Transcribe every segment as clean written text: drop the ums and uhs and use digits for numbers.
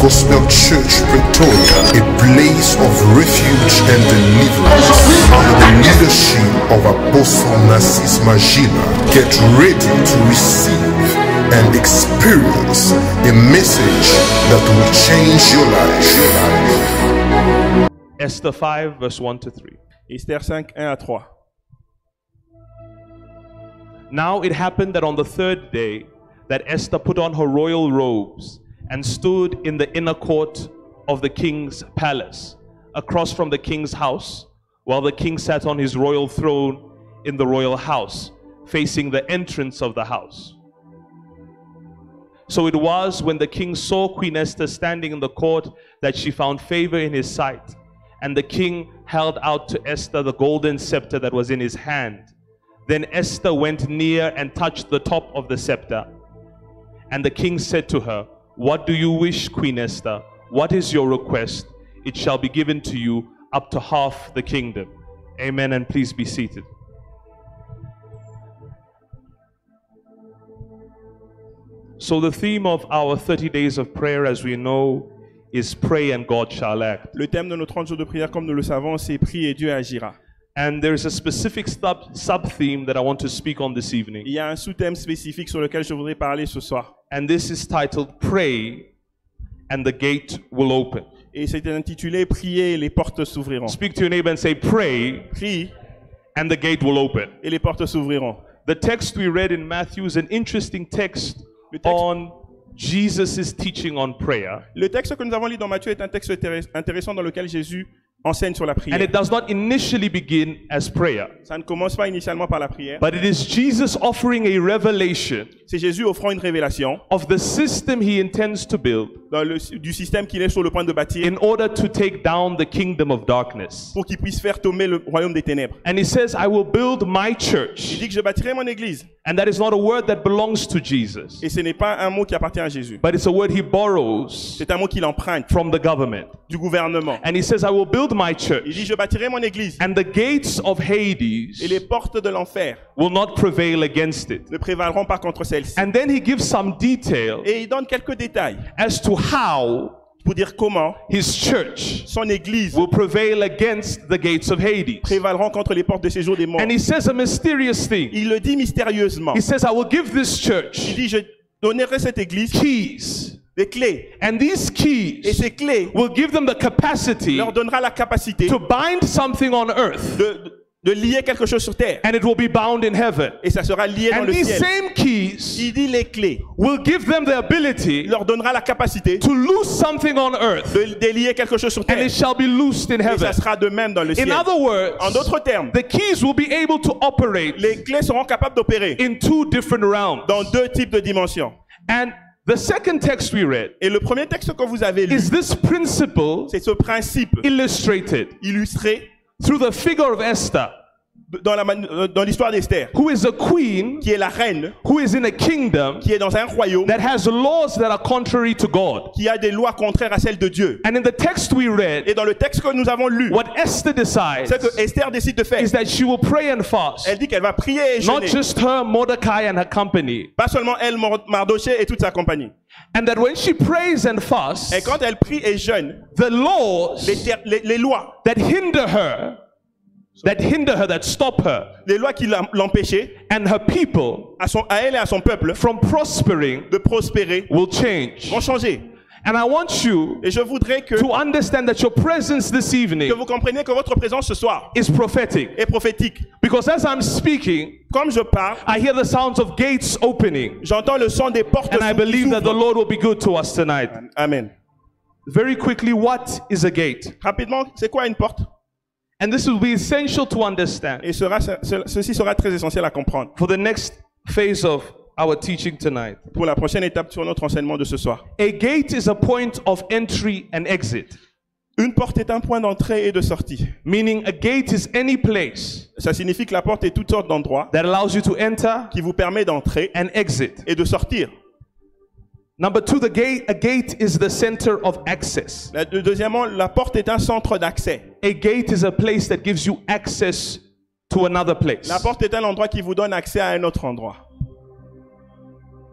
Gospel Church Pretoria, a place of refuge and deliverance under the leadership of Apostle Narcisse Magila. Get ready to receive and experience a message that will change your life. Esther 5 verse 1 to 3. Esther 5, 1 à 3. Now it happened that on the third day that Esther put on her royal robes and stood in the inner court of the king's palace, across from the king's house, while the king sat on his royal throne in the royal house, facing the entrance of the house. So it was when the king saw Queen Esther standing in the court that she found favor in his sight. And the king held out to Esther the golden scepter that was in his hand. Then Esther went near and touched the top of the scepter. And the king said to her, "What do you wish, Queen Esther? What is your request? It shall be given to you up to half the kingdom." Amen, and please be seated. So the theme of our 30 days of prayer, as we know, is pray and God shall act. Le thème de nos 30 jours de prière, comme nous le savons, c'est prie et Dieu agira. And there is a specific sub-theme that I want to speak on this evening. Il y a un sous-thème spécifique sur lequel je voudrais parler ce soir. And this is titled, Pray and the Gate Will Open. Et c'est intitulé Priez et les portes s'ouvriront. Speak to your neighbor and say, pray Prie and the gate will open. et les portes s'ouvriront. The text we read in Matthew is an interesting text on Jesus' teaching on prayer. Le texte que nous avons lu dans Matthieu est un texte intéressant dans lequel Jésus enseigne sur la prière. And it does not initially begin as prayer, Ça ne commence pas initialement par la prière. but it is Jesus offering a revelation C'est Jésus offrant une révélation of the system he intends to build du système qu'il est sur le point de bâtir in order to take down the kingdom of darkness. pour qu'il puisse faire tomber le royaume des ténèbres. And he says, I will build my Il church. dit que je bâtirai mon église. And that is not a word that belongs to Jesus, Et ce n'est pas un mot qui appartient à Jésus. but it's a word he borrows C'est un mot qu'il emprunte from the government. du gouvernement. And he says, I will build my Il church, dit, je bâtirai mon église. and the gates of Et Hades les portes de l'enfer will not prevail against it. ne prévaleront pas contre celle-ci. And then he gives some detail Et il donne quelques détails as to how pour dire comment his church son église will prevail against the gates of Hades. prévaleront contre les portes de séjour des morts. And he says a mysterious thing. Il le dit mystérieusement. He says, I will give this Il church dit, je donnerai cette église keys. des clés. And these Et keys ces clés will give them the capacity leur donnera la capacité to bind something on earth, de lier quelque chose sur terre. and it will be bound in heaven. Et ça sera lié dans And le these ciel. same keys Il dit les clés will give them the ability leur donnera la capacité to loose something on earth, de délier quelque chose sur and terre. it shall be loosed in Et ça heaven. sera de même dans le ciel. In other words, En d'autres termes, the keys will be able to operate les clés seront capables d'opérer in two different realms. dans deux types de dimensions. And the second text we read Et le premier texte que vous avez lu, is this principle c'est ce principe illustrated illustré through the figure of Esther, dans l'histoire d'Esther, who is a queen, qui est la reine, who is in a kingdom qui est dans un royaume, that has laws that are contrary to God. qui a des lois contraires à celles de Dieu. And in the text we read, Et dans le texte que nous avons lu, what Esther decides ce que Esther décide de faire, is that she will pray and fast. elle dit qu'elle va prier et Not jeûner. just her, Mordecai and her company. Pas seulement elle, Mardoché et toute sa compagnie. And that when she prays and fasts, Et quand elle prie et jeûne, the laws les lois, that hinder her, that stop her, les lois qui l'empêchaient, and her people à elle et à son peuple, from prospering de prospérer, will change. vont changer. And I want you Et je voudrais que to understand that your presence this evening vous compreniez que votre présence ce soir is prophetic. est prophétique. Because as I'm speaking, Comme je parle, I hear the sounds of gates opening. j'entends le son des portes And I qui believe that the s'ouvrent. Lord will be good to us tonight. Amen. Very quickly, what is a gate? Rapidement, c'est quoi une porte? And this will be essential to understand Et ceci sera très essentiel à comprendre for the next phase of our teaching tonight. pour la prochaine étape sur notre enseignement de ce soir. A gate is a point of entry and exit. Une porte est un point d'entrée et de sortie. Meaning a gate is any place Ça signifie que la porte est toutes sortes d'endroits that allows you to enter qui vous permet d'entrer and exit. et de sortir. Number two, a gate is the center of access. Deuxièmement, la porte est un centre d'accès. A gate is a place that gives you access to another place. La porte est un endroit qui vous donne accès à un autre endroit.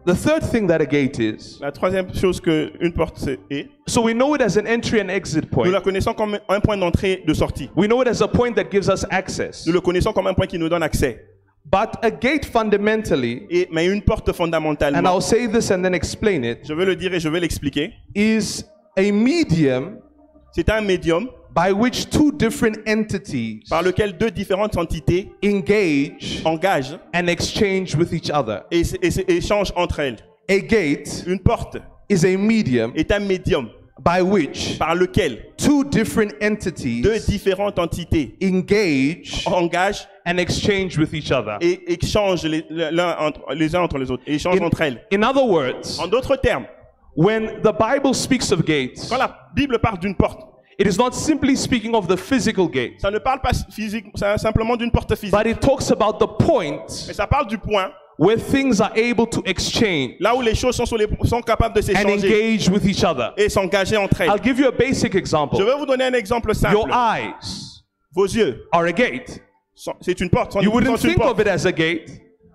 The third thing that a gate is, La troisième chose qu'une porte est, so we know it as an entry and exit nous point. la connaissons comme un point d'entrée et de sortie. We know it as a point that gives us access. Nous le connaissons comme un point qui nous donne accès. But a gate fundamentally, Mais une porte and fondamentalement, I'll say this and then explain it, je veux le dire et je vais l'expliquer, is a medium c'est un médium by which two different entities par lequel deux différentes entités engage engagent and exchange with each other. et échangent entre elles. A gate Une porte is a medium est un médium by which par lequel two different deux entities différentes entités engage engagent and exchange with each other. et échangent les uns entre les autres, et échangent entre elles. In other words, En d'autres termes, when the Bible speaks of gates, quand la Bible parle d'une porte, it is not simply speaking of the physical gate, ça ne parle pas physique, simplement d'une porte physique, but it talks about the point mais ça parle du point where things are able to exchange là où les choses sont capables de and s'échanger engage with each other. et s'engager entre elles. I'll give you a basic Je example. vais vous donner un exemple simple. Your eyes Vos yeux, are a gate. c'est une porte. You wouldn't C'est une think of porte. it as a gate,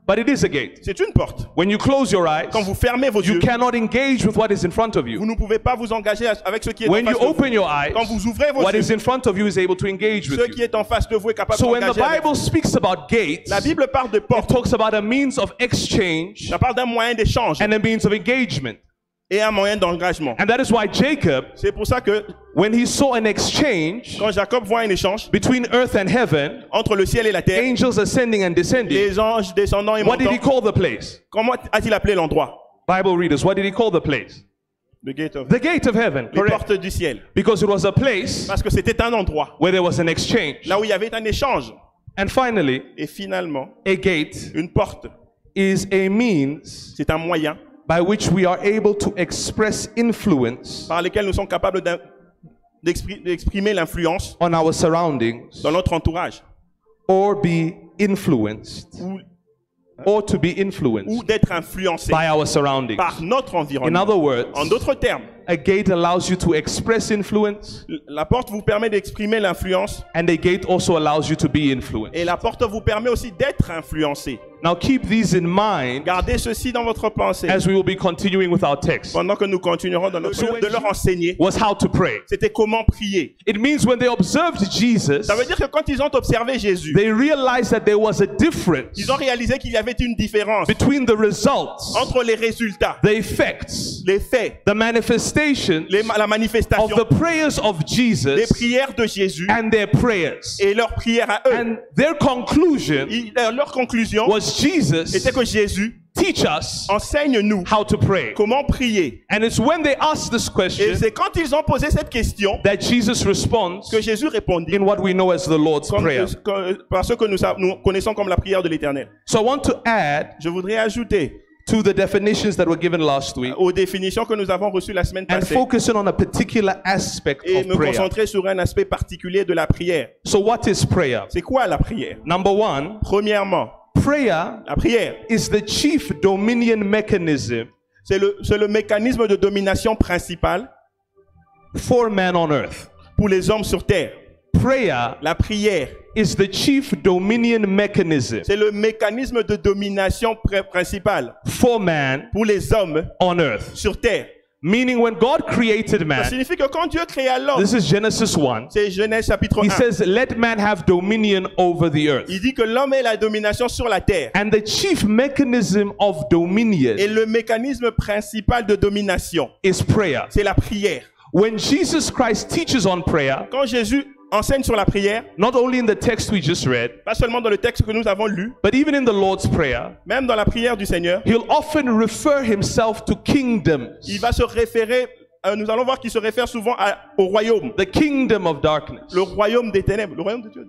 but it is a gate. C'est une porte. When you close your eyes, Quand vous fermez vos you yeux, cannot engage with what is in front of vous you. ne pouvez pas vous engager avec ce qui est en When you face de vous. open your eyes, Quand vous ouvrez vos what is yeux, in front of you is able to engage with ce qui you. est en face de vous est capable So when the d'engager avec Bible vous. speaks about gates, La Bible parle de it porte. talks about a means of exchange Ça parle d'un moyen d'échange and a means of engagement. et un moyen d'engagement. And that is why Jacob, C'est pour ça que when he saw an exchange quand Jacob voit un échange between earth and heaven, entre le ciel et la terre, angels ascending and descending, les anges descendant et what did he montant, call the place? comment a-t-il appelé l'endroit? Bible readers, what did he call the place? The gate of The gate of heaven, les correct? portes du ciel. Because it was a place Parce que c'était un endroit where there was an exchange. là où il y avait un échange. And finally, Et finalement, a gate une porte, is a means c'est un moyen by which we are able to express influence par lequel nous sommes capables d'exprimer l'influence on our surroundings dans notre entourage or be influenced or to be influenced ou d'être influencé by our surroundings. par notre In environnement. other words, En d'autres termes, a gate allows you to express influence, la porte vous permet d'exprimer l'influence and a gate also allows you to be influenced. et la porte vous permet aussi d'être influencé. Now keep these in mind Gardez ceci dans votre pensée as we will be continuing with our text. pendant que nous continuerons dans de leur enseigner. Was how to pray. C'était comment prier. It means when they observed Jesus, Ça veut dire que quand ils ont observé Jésus, they realized that there was a difference ils ont réalisé qu'il y avait une différence between the results, entre les résultats, the effects, les faits, the manifestations la of manifestation, the prayers of les Jesus prières de Jésus and their prayers. et leurs prières à eux. And their conclusion Leur conclusion was Jesus, était que Jésus teach us enseigne-nous how to pray. comment prier. And it's when they asked this Et question c'est quand ils ont posé cette question that Jesus responds que Jésus répondit in what we know as the Lord's Prayer. par ce que nous connaissons comme la prière de l'Éternel. So I want to add Je voudrais ajouter to the definitions that were given last week aux définitions que nous avons reçues la semaine and passée focusing on a particular aspect et of me prayer. concentrer sur un aspect particulier de la prière. So what is prayer? C'est quoi la prière? Number one, Premièrement, prayer la prière, is the chief dominion mechanism c'est le mécanisme de domination principal for man on earth. pour les hommes sur terre. Prayer La prière, is the chief dominion mechanism c'est le mécanisme de domination principal for man pour les hommes on earth. sur terre. Meaning when God created Ça man, signifie que quand Dieu créa l'homme, this is Genesis 1, c'est Genèse chapitre 1, he says, let man have dominion over the earth. il dit que l'homme ait la domination sur la terre. And the chief mechanism of dominion Et le mécanisme principal de domination, is prayer. c'est la prière. When Jesus Christ teaches on prayer, Quand Jésus enseigne sur la prière, not only in the text we just read, pas seulement dans le texte que nous avons lu, but even in the Lord's Prayer, même dans la prière du Seigneur, he'll often refer himself to kingdoms, il va se référer, nous allons voir qu'il se réfère souvent au royaume, the kingdom of darkness, le royaume des ténèbres, le royaume de Dieu,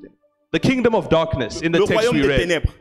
the kingdom of darkness in the le text royaume we des read, ténèbres,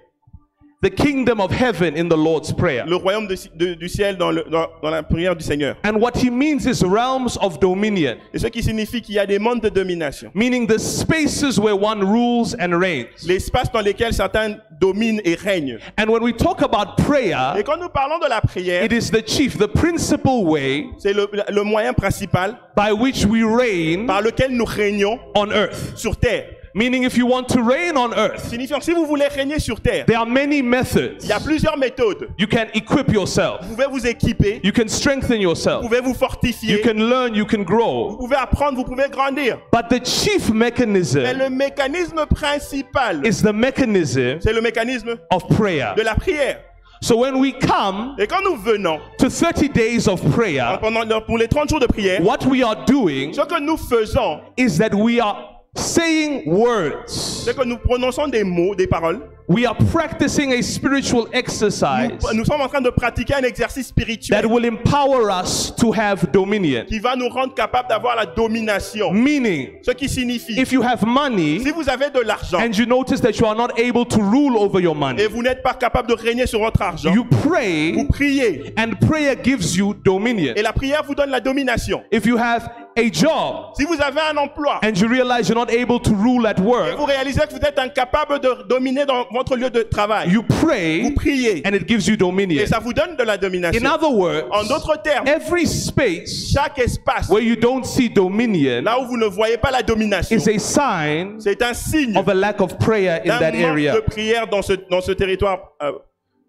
the kingdom of heaven in the Lord's Prayer. le royaume du ciel dans la prière du Seigneur. And what he means is realms of dominion, Et ce qui signifie qu'il y a des mondes de domination, meaning the spaces where one rules and reigns. l'espace dans lequel certains dominent et règnent. And when we talk about prayer, Et quand nous parlons de la prière, it is the chief, the principal way c'est le moyen principal by which we reign par lequel nous régnons on earth. sur terre. Meaning if you want to reign on earth, signifiant si vous voulez régner sur terre, there are many methods. il y a plusieurs méthodes. You can equip yourself. Vous pouvez vous équiper, You can strengthen vous yourself. pouvez vous You fortifier, can learn, you can vous grow. pouvez apprendre, vous pouvez grandir. But the chief Mais mechanism le mécanisme principal, is the mechanism c'est le mécanisme of prayer. de la prière. So when we come Et quand nous venons to 30 days of prayer, pour les 30 jours de prière, what we are doing ce que nous faisons, is that we are saying words. c'est que nous prononçons des mots, des paroles. We are practicing a spiritual exercise Nous sommes en train de pratiquer un exercice spirituel that will empower us to have dominion. qui va nous rendre capables d'avoir la domination. Meaning, Ce qui signifie, if you have money si vous avez de l'argent and you notice that you are not able to rule over your et money, vous n'êtes pas capable de régner sur votre argent, you vous pray priez and prayer gives you dominion. et la prière vous donne la domination. If you have a job Si vous avez un emploi and you realize you're not able to rule at et work, vous réalisez que vous êtes incapable de dominer dans votre lieu de travail, you pray vous priez and it gives you dominion. et ça vous donne de la In domination. other words, En d'autres termes, every space chaque espace where you don't see dominion là où vous ne voyez pas la domination, is a sign c'est un signe of a lack of prayer in d'un that manque area. de prière dans ce territoire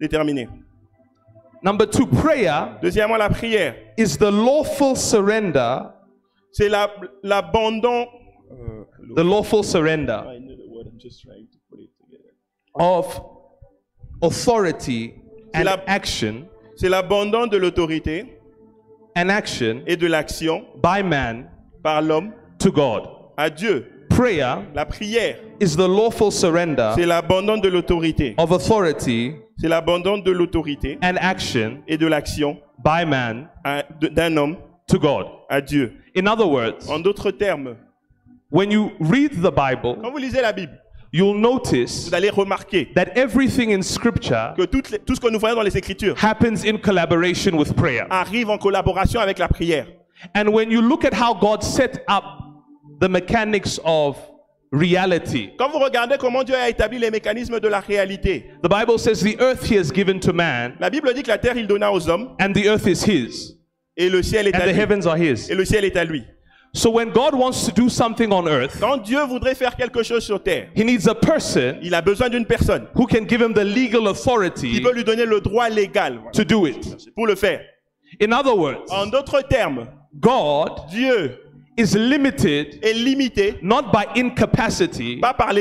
déterminé. Number two, prayer Deuxièmement, la prière, is the lawful surrender, c'est l'abandon the lawful surrender of authority and la- action c'est l'abandon de l'autorité and action et de l'action by man par l'homme to God. à Dieu. Prayer La prière, is the lawful surrender c'est l'abandon de l'autorité. of authority C'est l'abandon de l'autorité and action et de l'action by man d'un homme to God. à Dieu. In other words, En d'autres termes, when you read the Bible, quand vous lisez la Bible, you'll notice vous allez remarquer that everything in Scripture que tout ce que nous voyons dans les Écritures happens in collaboration with prayer. arrive en collaboration avec la prière. And when you look at how God set up the mechanics of reality, Quand vous regardez comment Dieu a établi les mécanismes de la réalité, the Bible says the earth he has given to man, la Bible dit que la terre il donna aux hommes and the earth is his, et le ciel est and à the lui. heavens are his. Et le ciel est à lui. So when God wants to do something on earth, Quand Dieu voudrait faire quelque chose sur terre, he needs a person il a besoin d'une personne who can give him the legal qui authority peut lui donner le droit légal to do it. pour le faire. In other words, En d'autres termes, God Dieu is limited est limité not by incapacity, pas par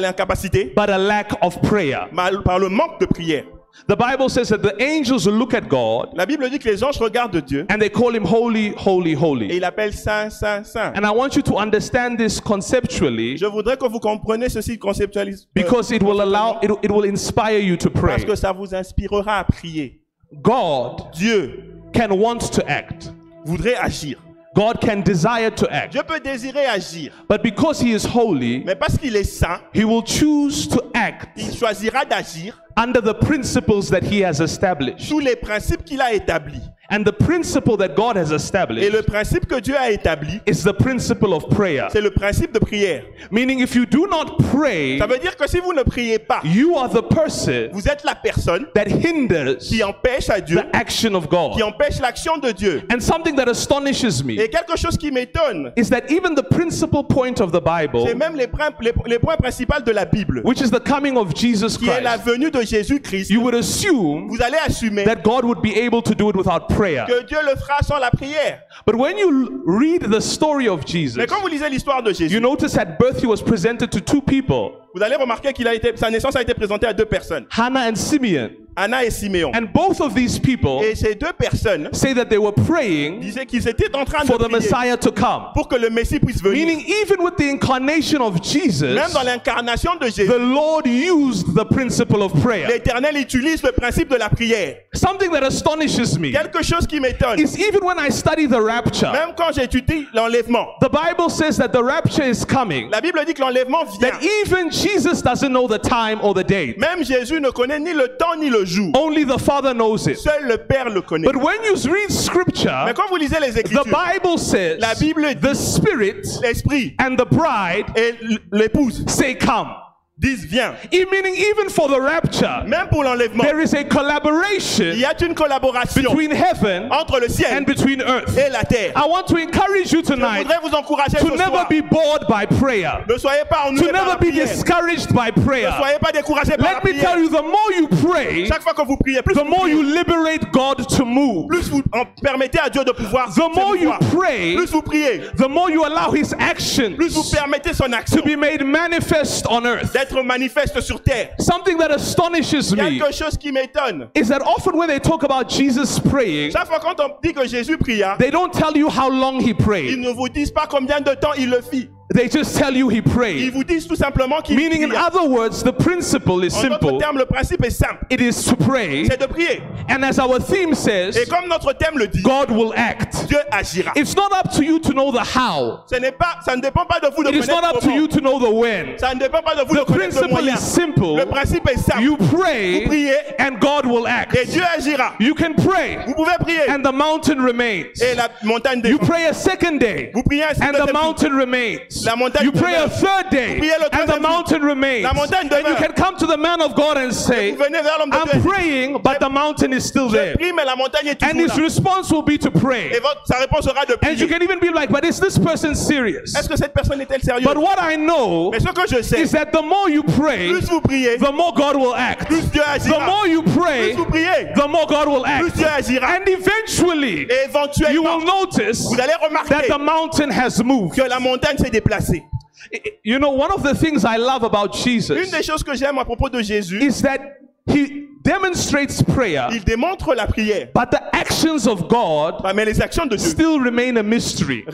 l'incapacité, but a lack of prayer. mais par le manque de prière. The Bible says that the angels look at God La Bible dit que les anges regardent Dieu and they call him holy, holy, et holy. il appelle saint, saint, saint. And I want you to understand this conceptually Je voudrais que vous compreniez ceci conceptualisé because it will allow, it will inspire you to pray. parce que ça vous inspirera à prier. God Dieu can want to act. voudrait agir. God can desire to act. Dieu peut désirer agir, But because he is holy, mais parce qu'il est saint, he will choose to act il choisira d'agir under the principles that he has established. sous les principes qu'il a établis. And the principle that God has Et established le principe que Dieu a établi, is the principle of prayer. c'est le principe de prière. Meaning if you do not pray, Ça veut dire que si vous ne priez pas, you are the person vous êtes la personne that hinders qui empêche à Dieu, the action of God. qui empêche l'action de Dieu. And something that astonishes me Et quelque chose qui m'étonne, is that even the principal point of the Bible, c'est même les points principaux de la Bible, which is the coming of Jesus qui est la Christ, venue de Jésus-Christ. you would assume Vous allez assumer that God would be able to do it without prayer. que Dieu le fera sans la prière. But when you read the story of Jesus, Mais quand vous lisez l'histoire de Jésus, you notice at birth he was presented to two people, vous allez remarquer sa naissance a été présentée à deux personnes, Hannah and Simeon. Anna et Siméon. And both of these people Et ces deux personnes say that they were praying disaient qu'ils étaient en train de for the prier Messiah to come. pour que le Messie puisse venir. Meaning even with the incarnation of Jesus, Même dans l'incarnation de Jésus, the Lord used the principle of prayer. l'Éternel utilise le principe de la prière. Something that astonishes me Quelque chose qui m'étonne, is even when I study the rapture, même quand j'étudie l'enlèvement, the Bible says that the rapture is coming, la Bible dit que l'enlèvement vient. that even Jesus doesn't know the time or the date. Même Jésus ne connaît ni le temps ni le jour. Only the Father knows it. Seul le Père le connaît. But when you read scripture, Mais quand vous lisez les the Écritures, Bible says la Bible dit the Spirit l'Esprit and the bride et l'épouse say come. disent viens. Meaning even for the rapture, Même pour l'enlèvement, there is a il collaboration y a une collaboration between heaven entre le ciel and between earth. et la terre. I want to encourage you Je tonight voudrais vous encourager to ce never soir. be bored by prayer, Ne soyez pas ennuyés to par la never be prière. discouraged by Ne prayer. soyez pas découragés par la Let me tell prière. you, the more you pray, Chaque fois que vous priez, plus the vous more you priez, liberate God to move. plus vous permettez à Dieu de pouvoir The more you s'émouvoir. pray, Plus vous priez, the more you allow His actions plus vous permettez son action to be made manifest on earth. d'être manifeste sur terre. Something that astonishes me Quelque chose qui m'étonne. is that often when they talk about Jesus praying, Chaque fois quand on dit que Jésus pria, they don't tell you how long He ils prayed. ne vous disent pas combien de temps il le fit. They just tell you He Ils prayed. vous disent tout simplement qu'il Meaning, in pria. other words, the principle is En d'autres simple. termes, le principe est simple. It is to pray. C'est de prier. And as our theme Et says, comme notre thème le dit, God will act. Dieu agira. It's not up to you to know the how. Ça ne dépend pas de vous de It is not connaître up to comment. you to know the when. Ça ne dépend pas de vous de The connaître le principle moyen. is simple. Le principe est simple. You pray Vous priez and God will act. et Dieu agira. You can pray Vous pouvez prier and the mountain remains. et la montagne You descend. pray a second day Vous priez un and the deuxième jour. mountain remains. La montagne You pray a demeure. third day Priez le and the troisième jour. mountain remains. La montagne And you demeure. can come to the man of God and say, Vous venez vers l'homme de I'm Dieu. praying, but the mountain is still Je there. prie, mais la montagne est And toujours his là. response will be to pray. Et sa réponse sera de And you prier. can even be like, but is this person serious? Est-ce que cette personne est-elle sérieuse? But what I know Mais ce que je sais, is that the more you pray, plus vous priez, the more God will act. plus Dieu The agira. more you Plus pray, vous priez, the more God will plus act. Dieu agira. And eventually, Et you will éventuellement, notice vous allez that remarquer the mountain has moved. que la montagne s'est déplacée. You know, one of the things I love about Une Jesus des choses que j'aime à propos de Jésus, is that He demonstrates prayer, il démontre la prière. but the actions of God Mais les actions de Dieu still remain a mystery.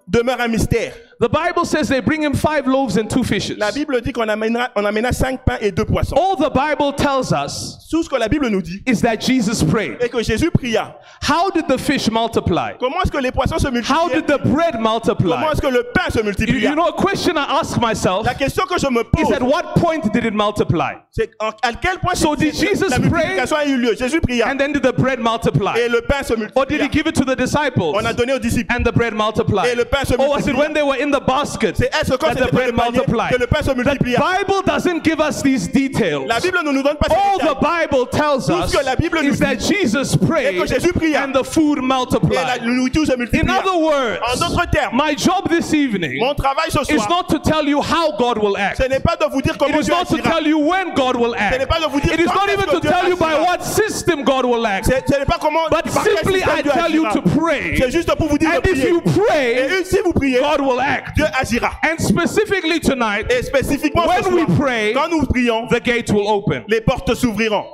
demeurent un mystère. The Bible says they bring him 5 loaves and 2 fishes. La Bible dit qu'on amena 5 pains et 2 poissons. All the Bible tells us Tout ce que la Bible nous dit is that Jesus prayed. est que Jésus pria. How did the fish multiply? Comment est-ce que les poissons se How multiplient? did the bread multiply? Comment est-ce que le pain se You multiplie? know, a question I ask myself La question que je me is pose, at what point did it multiply? c'est à quel point So did Jesus la multiplication a eu lieu. Jésus pria And then did the bread multiply? et le pain se Or did he multiplia. give it to the disciples On a donné aux disciples and the bread multiplied? et le pain se Or was it multiplia. when they were in the basket C'est est-ce quand that the c'était dans bread le panier multiplied? que le pain se The multiplia? Bible doesn't give us these details. La Bible ne nous donne pas ces All détails. the Bible tells Tout us ce que la Bible nous is that dit Jesus prayed Jésus pria. and the food Et la multiplied. nourriture se In multiplia. other words, En d'autres termes, my job this evening mon travail ce is soir, not to tell you how God will act. ce n'est pas de vous dire It comment is Dieu not to agira. tell you when God will Ce n'est act. pas de vous dire It is quand not est-ce even que to Dieu tell you by agira. what system God will act. Ce n'est pas comment But par quel simply système I Dieu tell you agira. to pray. C'est juste pour vous dire de And if prier. you pray, Et si vous priez, God will act. Dieu agira. And specifically tonight, Et spécifiquement ce when we soir, pray, quand nous prions, the gate will open. les portes s'ouvriront.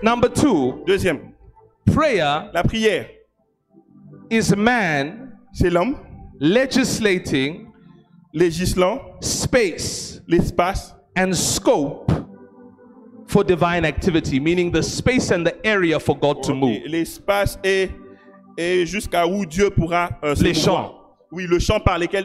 Number 2, Deuxième, prayer la prière, is man c'est l'homme legislating législant space l'espace and scope for divine activity, meaning the space and the area for God to move. l'espace et jusqu'à où Dieu pourra se Les mouvoir. champs. Oui, le champ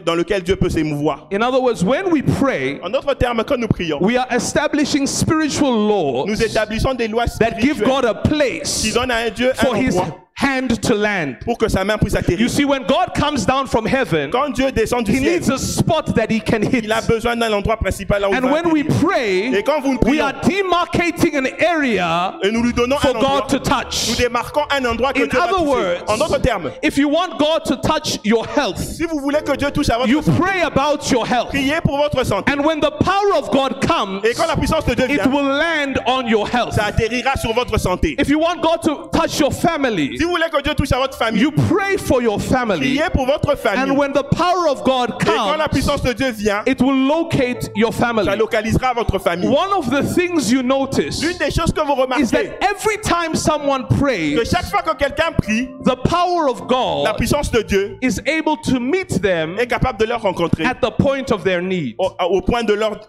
dans lequel Dieu peut s'émouvoir. In other words, when we pray, En d'autres termes, quand nous prions, we are establishing spiritual laws nous établissons des lois that give spirituelles God a qui place donnent à un Dieu for un his endroit hand to land. pour que sa main puisse You atterrir. see, when God comes down from heaven, Quand Dieu descend du he ciel, needs a spot that he can hit. il a besoin d'un endroit principal là où il And va when we atterrir. pray, Et quand vous we prions, are demarcating an area et nous lui donnons for un endroit, God to nous touch. démarquons un endroit que In Dieu va other toucher. words, En d'autres termes, if you want God to touch your health, si vous voulez que Dieu touche à votre you santé, pray about your health. priez pour votre santé. And when the power of God comes, Et quand la puissance de Dieu it vient, will land on your health. ça atterrira sur votre santé. If you want God to touch your family, Si vous voulez que Dieu touche à votre famille, you pray for your family. priez pour votre famille. And when the power of God Et quand la comes, puissance de Dieu vient, it will locate your ça family. localisera votre famille. One of the things you notice L'une des choses que vous is remarquez, that every time someone que prays, chaque fois que quelqu'un prie, the power of la God puissance de Dieu is able to meet them est capable de leur rencontrer at the point of their need. au point de leur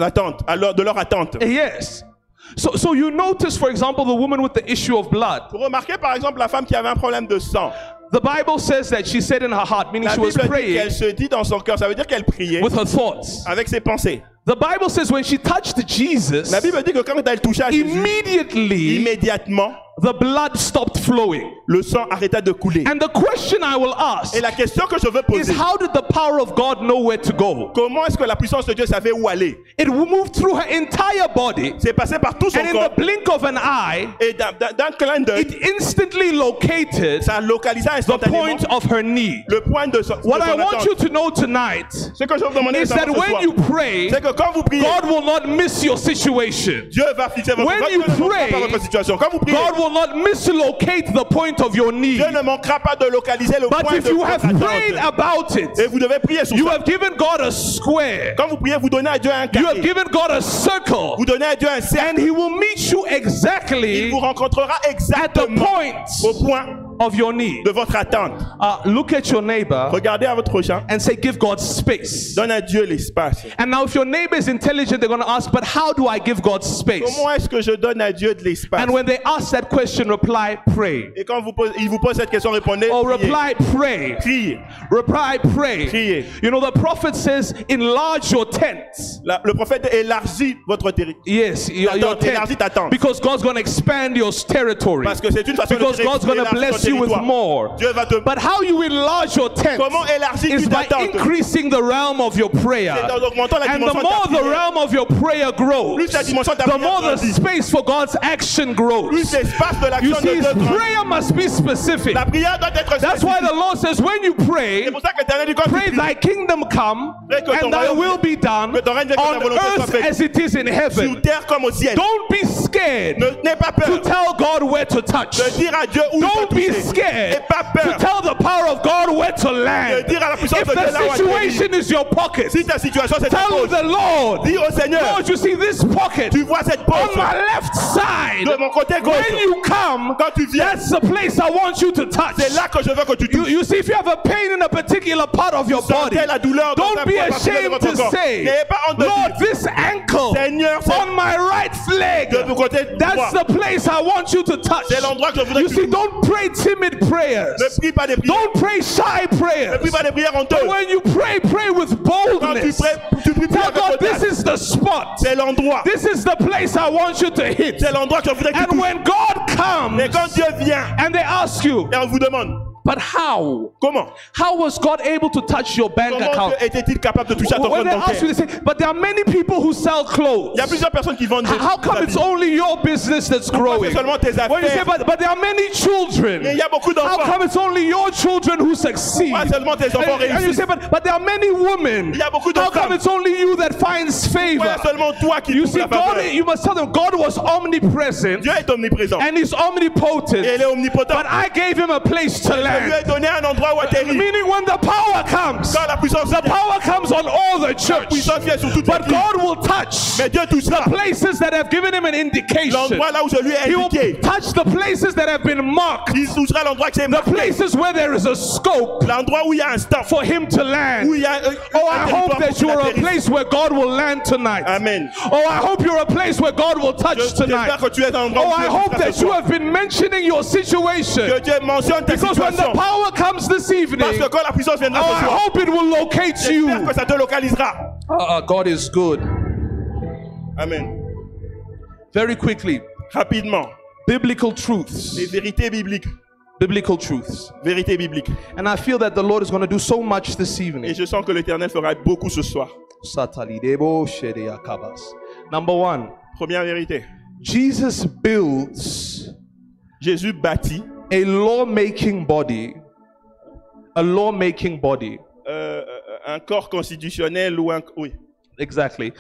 attente, de leur attente. Yes. So you notice, for example, the woman with the issue of blood. Vous remarquez par exemple la femme qui avait un problème de sang. The Bible says that she said in her heart, meaning La she was Bible dit praying qu'elle se dit dans son cœur, ça veut dire qu'elle priait with her thoughts. avec ses pensées. The Bible says when she touched Jesus, La Bible dit que quand elle touchait à Jésus, immediately immédiatement, the blood stopped flowing. le sang arrêta de couler. And the question I will ask Et la question que je veux is, poser, how did the power of God know where to go? comment est-ce que la puissance de Dieu savait où aller? It moved through her entire body, C'est passé par tout son and in corps. the blink of an eye, Et d'un clin d'œil, it instantly located ça localisa the instantanément point of her need. le point de son What I want attente. you to know tonight Ce que je veux vous demander is that ce when soir, you pray, c'est que quand vous priez, God will not miss your situation. Dieu va fixer votre When Dieu you ne manquera pray, pas votre situation. Quand vous priez, God will not mislocate the point of your need. Dieu ne manquera pas de localiser le But point if de you votre have prayed attente. about Et it, vous devez prier sur you ça. have given God a square. Quand vous priez, vous donnez à Dieu un You have carré. given God a circle. Vous donnez à Dieu un And cercle. He will meet you Il exactly vous rencontrera at the exactement point au point of your need. de votre attente. Look at your neighbor Regardez à votre prochain. and say, give God space. Donne à Dieu l'espace. And now if your neighbor is intelligent, they're going to ask, but how do I give God space? Comment est-ce que je donne à Dieu de l'espace? And when they ask that question, reply, pray. Et quand il vous pose cette question, répondez. Or Priez. reply, pray. Priez. Reply, pray. Priez. You know, the prophet says, enlarge your tents. Le prophète élargit votre territoire. Yes, your Élargis ta tent. tente. Because God's going to expand your territory. Parce que c'est une façon Because de God's going to élargir bless ton you with territoire. more. Dieu va te... But how you enlarge your tent Comment élargis is tu by ta tente? increasing the realm of your prayer. C'est en augmentant la And the dimension de ta more the prière. realm of your prayer grows, Plus la dimension de ta the prière more the grandit. space for God's action Plus grows. l'espace de You l'action see, de Dieu grandit. prayer must be specific. La prière doit être That's why spécifique. the Lord says, when you pray, C'est pour ça que l'Éternel dit quand tu pray pries, thy kingdom come Pray que ton and thy royaume will be done que ton règne vienne, que ta on volonté soit earth faite. as it is in sur heaven. terre comme au ciel. Don't be scared N'aie pas to peur tell God where to touch. de dire à Dieu où il faut Don't be toucher. scared N'aie pas to peur tell the power of God where to de land. dire à la puissance If de Dieu là où the atterrir. situation is your pocket, Si ta situation c'est ta tell pause, the Lord, dis au Seigneur, Lord, you see this pocket tu vois cette on pause my left side. de mon côté gauche. When you come, Quand tu viens, that's the place I want you to touch. c'est là que je veux que tu touches. You see, if you have a pain in a particular part of your body, Sentez la douleur dans don't un be point particulier de ashamed votre to corps. say, N'ayez pas honte de Lord, dire, this ankle Seigneur, c'est on my right leg, de mon côté that's droit. the place I want you to touch. C'est l'endroit que je voudrais You que see, tu touches. don't pray timid prayers. Ne prie pas des prières. Don't pray shy Ne prayers. prie pas des prières But honteuses. when you pray, pray with Quand tu boldness. pries Tell avec God, audace. this is the spot. C'est l'endroit. This is the place I want you to hit. C'est l'endroit que je voudrais que tu And touches. when God comes Mais quand Dieu vient and they ask you, et on vous demande, but how? comment? How was God able to touch your bank Comment account? Dieu était-il capable de toucher à ton When compte they ask you, bancaire? they say, but there are many people who sell clothes. Il y a plusieurs personnes qui vendent des How come it's only your business that's growing? c'est seulement tes When you say, affaires? but there are many children. Mais il y a beaucoup How d'enfants. come it's only your children who succeed? Pas seulement tes enfants And you say, réussissent. but there are many women. Il y a beaucoup de How come femmes. it's only you that finds favor? Pas seulement toi qui You trouves see, la God, faveur. you must tell them God was omnipresent Dieu est omniprésent. and He's omnipotent. Et il est omnipotent. But I gave Him a place to Je lui ai land. donné un endroit où atterrir. Meaning when the power comes, Quand la puissance the vient, power comes on all the la church. puissance vient sur toute But l'église. God will touch Mais Dieu touchera places that have given Him an indication. l'endroit là où je lui ai He will indiqué. touch the places that have been marked. Il touchera l'endroit que c'est The marqué. places where there is a scope L'endroit où il y a un stop. for Him to land. Où il y a Oh, un I hope territoire that pour you are a qu'il atterrisse. place where God will land tonight. Amen. Oh, I hope you're a place where God will touch J'espère tonight. que tu es dans l'endroit Oh, où I Dieu hope touchera that ce you soir. have been mentioning your situation. Que Dieu mentionne ta Because when the situation. power comes this evening, Parce que quand la puissance viendra oh, ce I soir, hope it will locate you. j'espère que ça te localisera. God is good. Amen. Very quickly, Rapidement. biblical truths. Les vérités bibliques. Biblical truths. Vérités bibliques. And I feel that the Lord is going to do so much this Et evening. je sens que l'Éternel fera beaucoup ce soir. Number one, Première vérité. Jesus builds Jésus bâtit a law-making body. A law-making body. Un corps constitutionnel ou un... Oui. Exactly.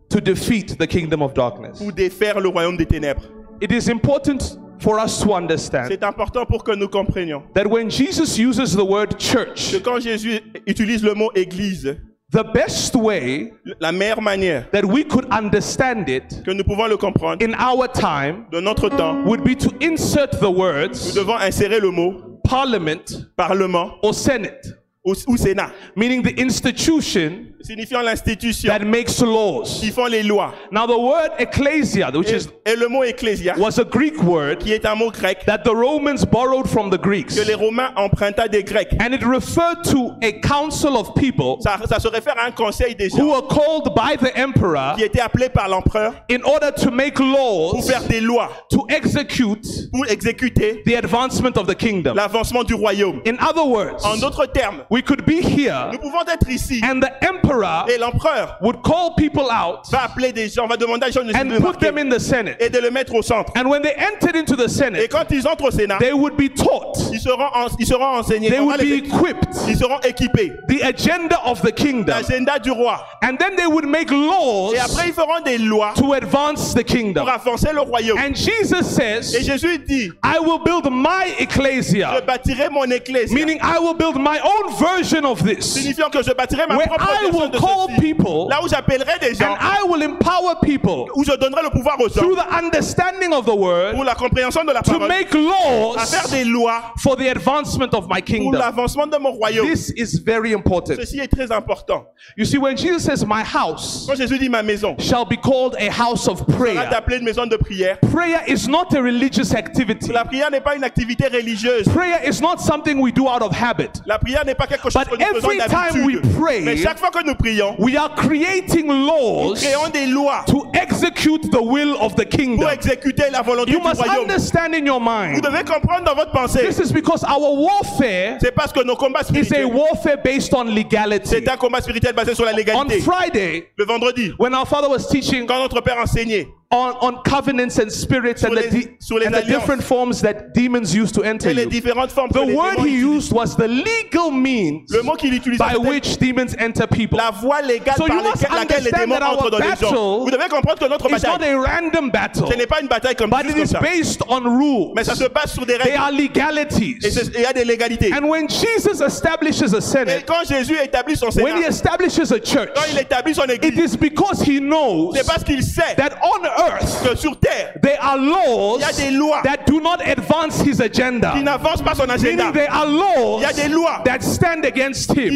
To defeat the kingdom of darkness. Pour défaire le royaume des ténèbres. It is important for us to understand C'est important pour que nous comprenions that when Jesus uses the word church, que quand Jésus utilise le mot église, the best way la meilleure manière that we could understand it que nous pouvons le comprendre in our time de notre temps, would be to insert the nous words devons insérer le mot parliament parlement or senate, ou sénat, meaning the institution signifiant l'institution that makes laws. qui font les lois. Now the word ecclesia, which is Et le mot ecclésia, was a Greek word qui est un mot grec that the Romans borrowed from the Greeks, que les Romains empruntaient des Grecs. and it referred to a council of people Ça se réfère à un conseil des who gens were called by the emperor qui était appelé par l'empereur in order to make pour laws faire des lois, to execute pour exécuter the advancement of the kingdom. l'avancement du royaume. In other words, En d'autres termes, we could be here nous pouvons être ici and the emperor et l'empereur would call people out va appeler des gens, va demander à des gens de se and put démarquer them in the Senate. et de le mettre au centre. And when they entered into the Et Senate, quand ils entrent au Sénat, they would be taught, ils seront enseignés, they on va would be les- equipped, ils seront équipés. the agenda of the kingdom. L'agenda du roi. And then they would make laws Et après, ils feront des lois to advance the pour kingdom. avancer le royaume. And Jesus Et says, Jésus dit, I will build my je ecclesia, bâtirai mon église. meaning I will build my own version of this, Signifiant que je bâtirai ma where propre I version will de call ceci. people Là où j'appellerai des gens, and I will empower people où je donnerai le pouvoir aux gens through the understanding of the word pour la compréhension de la to parole, make à laws faire des lois for the advancement of my pour kingdom. l'avancement de mon royaume. This is very important. Ceci est très important. You see, when Jesus says, my house Quand Jésus dit ma maison, shall be called a house of on va prayer, t'appeler une maison de prière. prayer is not a religious activity. La prière n'est pas une activité religieuse. Prayer is not something we do out of habit. La prière n'est pas quelque chose But que nous faisons every time we d'habitude. pray, Mais chaque fois que nous prions, we are creating laws créons des lois to execute the will of the pour kingdom. exécuter la volonté You du must royaume. understand in your Vous mind, devez comprendre dans votre pensée, this is because our warfare c'est parce que nos combats is a spirituels, warfare based on legality. c'est un combat spirituel basé sur la On légalité. Friday, Le vendredi, when our father was teaching quand notre Père enseignait on covenants and spirits and sur les and the alliances. different forms that demons used to enter et les you, différentes formes que the les word démons he utilisent, used was the legal means le mot qu'il utilisait, by c'était which demons enter people. la voie légale So par you must laquelle les démons understand that our entrent dans les battle gens. Vous devez comprendre que notre It's not bataille, a random battle, ce n'est pas une bataille comme, but juste it comme is ça. based on rules. Mais ça se base sur des They règles are et legalities. il y a des légalités. And when Jesus establishes a Et Senate, quand Jésus établit son when he Sénat, establishes a church, quand il établit son it église, is because he knows c'est parce qu'il sait that on earth que sur terre, there are laws il y a des lois that do not advance his qui agenda. n'avancent pas son agenda, Meaning there are laws il y a des lois that stand against him,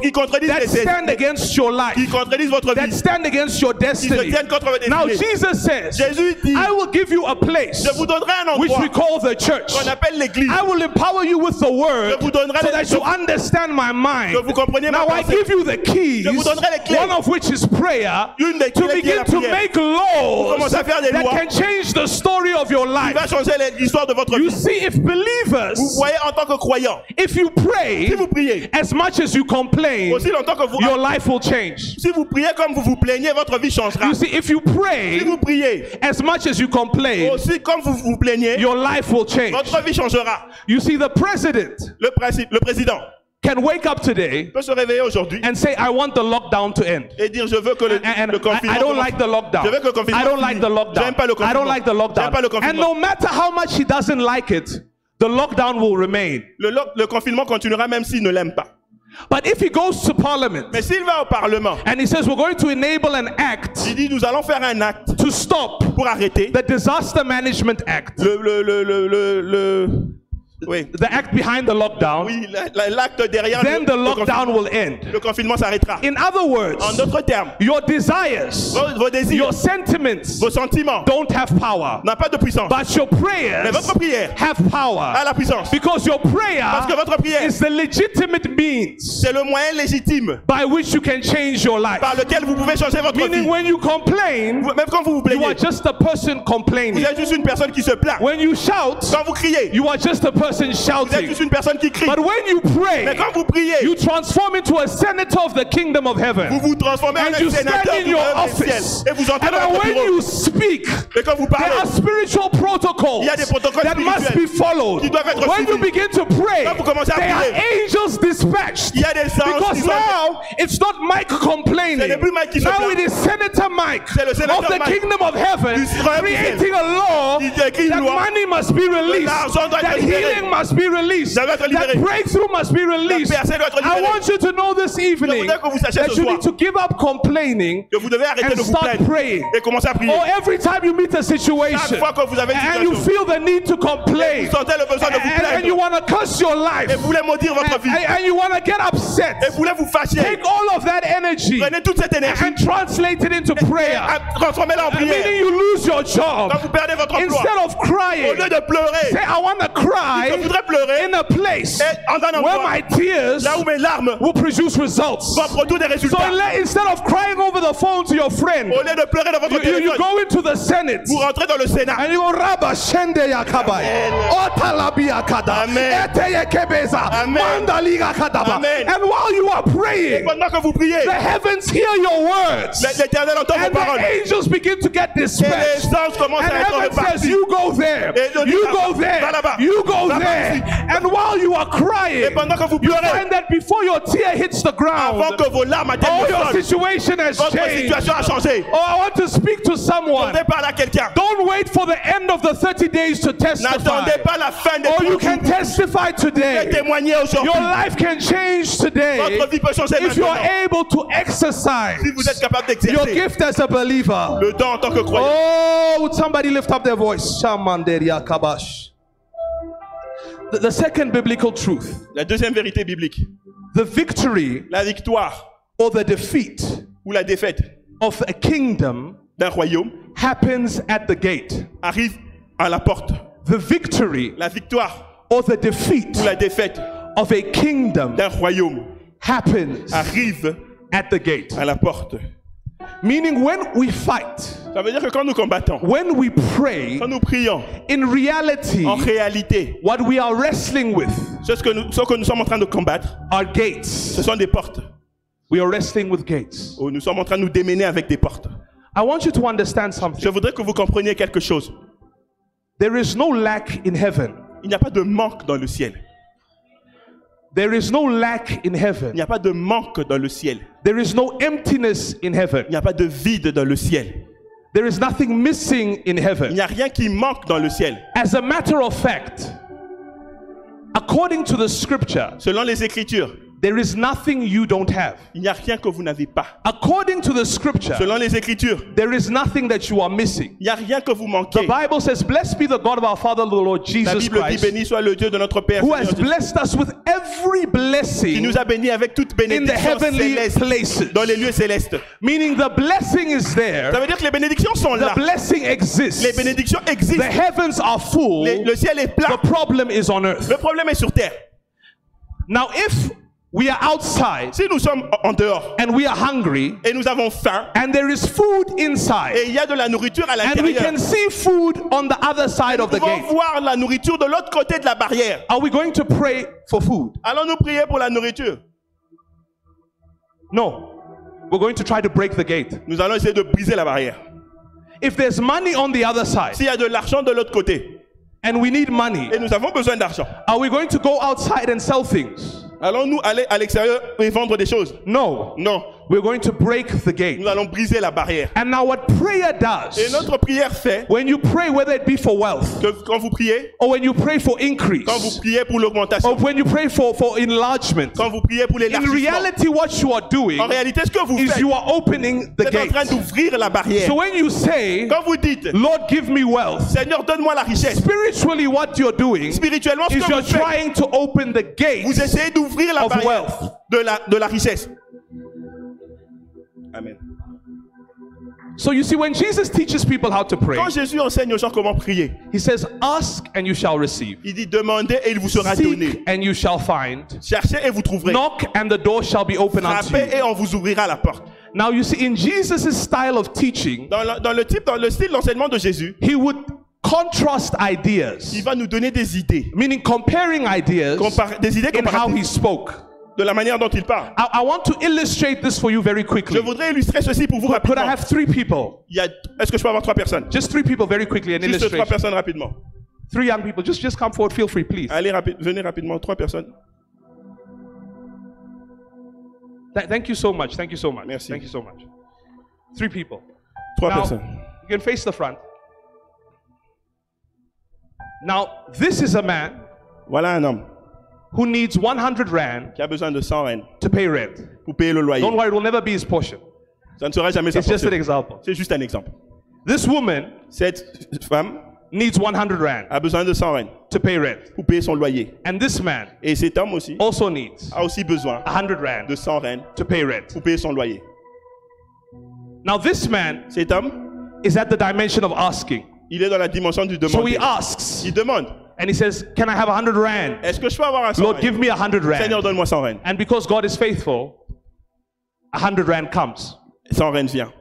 qui contredisent that les stand against your life, qui contredisent votre that vie, stand against your qui se destiny. tiennent contre votre Now destinée. Jesus says, Jésus dit, I will give you a place je vous donnerai un which endroit we call the church. qu'on appelle l'église. I will empower you with the word Je vous donnerai so les- that you understand my mind. Que vous compreniez ma Now I pensée. give you the keys, Je vous donnerai les clés. one of which is prayer, Une des to clés qui est begin la to prière. make laws commencer à faire des that lois. can change the story of your Il life. va changer l'histoire de votre You vie. see, if Vous believers, voyez, en tant que croyant, if you pray si vous priez, as much as you complain, aussi longtemps que vous, your life will change. si vous priez comme vous vous plaignez, votre vie changera. You see, if you Si pray vous priez, as much as you complain, aussi comme vous vous plaignez, your life will change. votre vie changera. You see, the president Le président can wake up today peut se réveiller aujourd'hui and say, I want the lockdown to end. et dire je veux que le And confinement I don't commence. like the lockdown. Je veux que le confinement I don't like the finisse. lockdown. J'aime pas le I confinement. don't like the lockdown. J'aime pas le And confinement. no matter how much he doesn't like it, the lockdown will remain. Le confinement continuera même s'il ne l'aime pas. But if he goes to parliament Mais s'il va au Parlement, and he says, we're going to enable an act il dit nous allons faire un acte to stop pour arrêter the Disaster Management Act, oui, the act behind the lockdown, oui, l'acte derrière then the le lockdown will end. le confinement s'arrêtera. In other words, En d'autres termes, your desires, vos désirs, your sentiments vos sentiments don't have power, n'ont pas de puissance. but your Mais prayers votre prière have power. a la puissance. Because your prayer Parce que votre prière, is the legitimate means c'est le moyen légitime by which you can change your life. par lequel vous pouvez changer votre Meaning vie. when you complain, Même quand vous vous you are plaignez, just a person vous complaining. êtes juste une personne qui se plaint. When you shout, Quand vous criez, you are just a person vous êtes shouting. juste une personne qui crie. But when you Mais pray, quand vous priez, you transform into a senator of the kingdom of vous heaven. vous transformez en And un you stand sénateur in du your royaume des ciels. office. Et vous entrez And dans then votre when bureau. you speak, Et quand vous there parlez, are spiritual protocols il y a des protocoles that must be spirituels followed. qui doivent être When you suivis. begin to pray, Quand vous commencez à there are prier, angels dispatched. il y a des anges Because qui sont... now it's not Mike complaining. Ce n'est plus Mike qui se Now plaint. it is Senator Mike C'est le sénateur of the Mike kingdom of heaven du royaume du ciel. creating a law Il écrit une that loi. money must be released, L'argent doit être that libéré. healing must be released, Ça doit être libéré. that breakthrough must be released. La percée doit être I libérée. want you to know this evening voudrais que vous sachiez that ce you soir need to give up complaining que vous devez arrêter and de vous start plaindre praying. et commencer à prier. Or every time you meet a situation Chaque fois que vous avez une and you situation, feel the need to complain vous sentez le besoin de vous and you plaindre want to curse your life et vous voulez maudire votre vie and you want to get upset, et vous voulez vous fâcher, take all of that energy prenez toute cette énergie and translate it into prayer. et transformez-la en prière. Meaning you lose your job. Quand vous perdez votre emploi, Instead of au crying, lieu de pleurer, say, I want to cry je voudrais pleurer in a place et en un where endroit my tears là où mes larmes will produce results. vont produire des So résultats. instead of crying over the phone to your friend, Au lieu de pleurer dans votre you téléphone, go into the Senate vous rentrez dans le Sénat. and you go Rabba Shende Yakabai, Otalabia Kada, Amen. Eteye Kebeza, Amen. Mandaliga Kadaba. Amen. And while you are praying, Pendant que vous priez, the heavens hear your words. l'Éternel entend vos And paroles. the angels begin to get Et les dispatched. anges commencent And à être heaven says, repartis. you go there, Et Dieu dit, you va- go va there, là-bas. you go Va there. ici. And while you are Et crying, pendant que vous you pleurez, find that before your tear hits the avant ground, que vos larmes atteignent oh, le your sol, situation has votre changed. situation a changé. Oh, I want to speak to someone. Attendez pas là quelqu'un. Don't wait for the end of the 30 days to testify. N'attendez pas la fin des Oh, you 30 can jours. testify Vous pouvez today. témoigner aujourd'hui. Your life can change today Votre vie peut changer if you maintenant. are able to exercise Si vous êtes capable your d'exercer gift as a believer. le don en tant que croyant. Oh, would somebody lift up their voice? Shamanderia Kabash. The second biblical truth, La deuxième vérité biblique, the victory la victoire or the defeat ou la défaite of a kingdom d'un royaume happens at the gate. arrive à la porte. The victory La victoire or the defeat ou la défaite of a kingdom d'un royaume happens arrive at the gate. à la porte. Meaning when we fight, Ça veut dire que quand nous combattons, when we pray, quand nous prions, in reality, en réalité, what we are wrestling with ce que nous sommes en train de combattre, are gates. ce sont des portes. We are wrestling with gates. Oh, nous sommes en train de nous démener avec des portes. I want you to understand Je something. voudrais que vous compreniez quelque chose. There is no lack in heaven. Il n'y a pas de manque dans le ciel. There is no lack in Il heaven. n'y a pas de manque dans le ciel. There is no emptiness in heaven. Il n'y a pas de vide dans le ciel. There is nothing missing in Il heaven. n'y a rien qui manque dans le ciel. As a matter of fact, according to the scripture, Selon les Écritures, there is nothing you don't have. il n'y a rien que vous n'avez pas. According to the scripture, Selon les Écritures, there is nothing that you are missing. il n'y a rien que vous The manquez. Bible says, blessed be the God of our Father, the Lord La Jesus Bible dit Christ, béni soit le Dieu de notre Père who Seigneur has Jésus, blessed us with every qui blessing nous a bénis avec toute in the bénédiction heavenly céleste places. dans les lieux célestes. Meaning the blessing is Ça there, veut dire que les bénédictions sont the là. blessing exists, Les bénédictions the existent. heavens are full, Le ciel est plat. the problem is on earth. Le problème est sur terre. Now if we are outside Si nous sommes en dehors and we are hungry et nous avons faim and there is food inside et il y a de la nourriture à and we l'intérieur, can see food on the other side of nous the pouvons gate, voir la nourriture de l'autre côté de la barrière. are we going to pray for food? Allons-nous prier pour la nourriture? No. We're going to try to break the gate. Nous allons essayer de briser la barrière. If there's money on the other side S'il y a de l'argent de l'autre côté and we need money, et nous avons besoin d'argent, are we going to go outside and sell things? allons-nous aller à l'extérieur et vendre des choses? No. Non. We're going to break the gate. Nous allons briser la barrière. And now what prayer Et does, notre prière fait when you pray, whether it be for wealth que quand vous priez, or when you pray for quand vous increase priez pour l'augmentation, or when you pray for enlargement, quand vous priez pour in l'élargissement, reality what you are doing en réalité, ce que vous is faites, you are opening the vous êtes en gate. train d'ouvrir la barrière. So when you say, Quand vous dites, Lord, give me wealth, Seigneur, donne-moi la richesse, spiritually what you're doing spirituellement, ce is que you're vous faites, trying to open the gate vous essayez d'ouvrir la of barrière wealth. de la richesse. Amen. So you see, when Jesus teaches people how to pray, Quand Jésus enseigne aux gens comment prier, he says, ask and you shall receive. il dit demandez et il vous sera donné. Seek and you shall find. Cherchez et vous trouverez. Knock and the door shall be open unto Frappez you. et on vous ouvrira la porte. Now you see, in Jesus' style of teaching, Dans le style d'enseignement de Jésus, he would contrast il ideas, va nous donner des idées, meaning comparing ideas des idées in how he comparatives spoke. de la manière dont il parle. I want to illustrate this for you very Je quickly. voudrais illustrer ceci pour vous Could I rapidement. have 3 people? Est-ce que je peux avoir 3 personnes? Just 3 people very quickly, an Juste 3 illustration. personnes rapidement. 3 young people. Just come forward, feel free, please. Allez, venez rapidement, 3 personnes. Thank you so much. Thank you so much. Merci. Thank you so much. 3 people. 3 Now, personnes. you can face the front. Now, this is a man Voilà un homme who needs 100 rand qui a besoin de 100 rand to pay rent. pour payer le loyer. Don't worry, it will never be his portion. Ça ne sera jamais sa It's just an portion. example. C'est juste un exemple. This woman Cette femme needs 100 rand a besoin de 100 rand to pay rent. pour payer son loyer. And this man Et cet homme aussi also needs a aussi besoin 100 rand de 100 rand to pay rent. pour payer son loyer. Now this man Cet homme, is at the dimension of asking. il est dans la dimension du So he demander. asks Il demande, and he says, can I have 100 rand? est-ce que je peux avoir un 100 Lord, rand? give me 100 Seigneur, rand. donne-moi 100 rand. And because God is faithful, 100 rand comes. 100 rand vient.